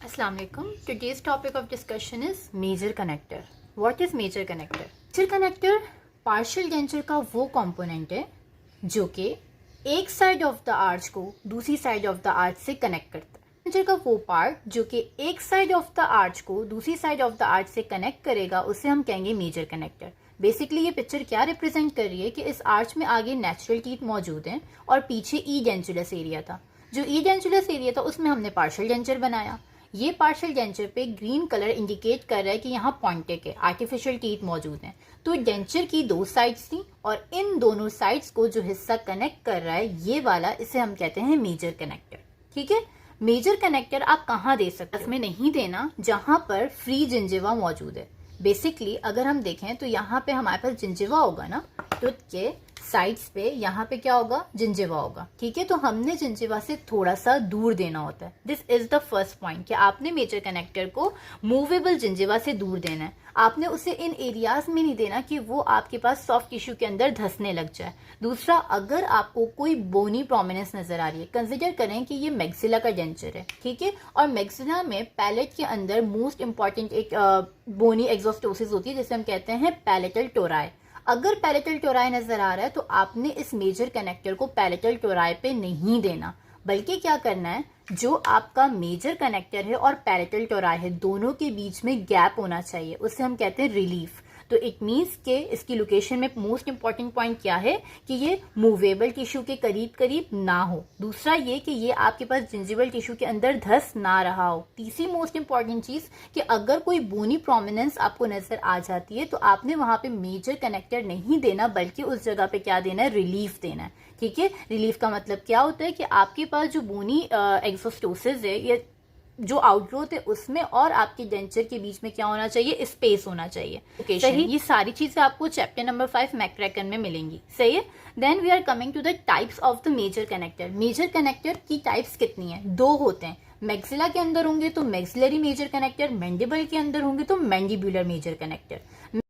Assalamu alaikum. Today's topic of discussion is major connector. What is major connector? Major connector partial denture का वो component है जो कि एक साइड ऑफ द आर्च को दूसरी साइड ऑफ द आर्च से कनेक्ट करता है। डेंचर का वो पार्ट जो कि एक साइड ऑफ द आर्च को दूसरी साइड ऑफ द आर्च से कनेक्ट करेगा उसे हम कहेंगे मेजर कनेक्टर। बेसिकली ये पिक्चर क्या रिप्रेजेंट कर रही है कि इस आर्च में आगे नेचुरल टीथ मौजूद हैं और पीछे ई डेंचुलस एरिया था। जो ई डेंचुलस एरिया था उसमें हमने पार्शियल डेंचर बनाया। ये पार्शियल डेंचर पे ग्रीन कलर इंडिकेट कर रहा है कि यहाँ पॉइंटेक है, आर्टिफिशियल टीथ मौजूद हैं। तो डेंचर की दो साइड्स थी और इन दोनों साइड्स को जो हिस्सा कनेक्ट कर रहा है ये वाला, इसे हम कहते हैं मेजर कनेक्टर। ठीक है, मेजर कनेक्टर आप कहाँ दे सकते हैं? इसमें नहीं देना जहां पर फ्री जिंजिवा मौजूद है। बेसिकली अगर हम देखें तो यहाँ पे हमारे पास जिंजिवा होगा ना, टूथ के साइड्स पे यहाँ पे क्या होगा, जिंजिवा होगा। ठीक है, तो हमने जिंजिवा से थोड़ा सा दूर देना होता है। This is the first point कि आपने मेजर कनेक्टर को मूवेबल जिंजिवा से दूर देना है। आपने उसे इन एरियाज में नहीं देना कि वो आपके पास सॉफ्ट टिश्यू के अंदर धंसने लग जाए। दूसरा, अगर आपको कोई बोनी प्रोमिनेंस नजर आ रही है, कंसिडर करें कि ये मैक्सिला का डेंचर है। ठीक है, और मैक्सिला में पैलेट के अंदर मोस्ट इंपॉर्टेंट एक बोनी एक्सोस्टोसिस होती है जिसे हम कहते हैं पैलेटल टोराई। अगर पैलेटल टोराई नजर आ रहा है तो आपने इस मेजर कनेक्टर को पैलेटल टोराई पे नहीं देना, बल्कि क्या करना है, जो आपका मेजर कनेक्टर है और पैलेटल टोराई है दोनों के बीच में गैप होना चाहिए, उसे हम कहते हैं रिलीफ। तो इट मीन्स के इसकी लोकेशन में मोस्ट इंपॉर्टेंट पॉइंट क्या है कि ये मूवेबल टिश्यू के करीब करीब ना हो। दूसरा ये कि ये आपके पास जिंजिवल टिश्यू के अंदर धस ना रहा हो। तीसरी मोस्ट इंपॉर्टेंट चीज कि अगर कोई बोनी प्रोमिनेंस आपको नजर आ जाती है तो आपने वहां पे मेजर कनेक्टर नहीं देना, बल्कि उस जगह पे क्या देना है, रिलीफ देना है। ठीक है, रिलीफ का मतलब क्या होता है कि आपके पास जो बोनी एक्सोस्टोसिस है, ये जो आउटग्रोथ है उसमें और आपके डेंचर के बीच में क्या होना चाहिए, स्पेस होना चाहिए। सही, ये सारी चीजें आपको चैप्टर नंबर 5 मैक्रैकन में मिलेंगी। सही है। Then we are coming to the types of the major connector. Major connector की टाइप्स कितनी है? दो होते हैं। मैक्सिला के अंदर होंगे तो मैक्सिलरी मेजर कनेक्टर, मैंडिबल के अंदर होंगे तो मैंडिबुलर मेजर कनेक्टर।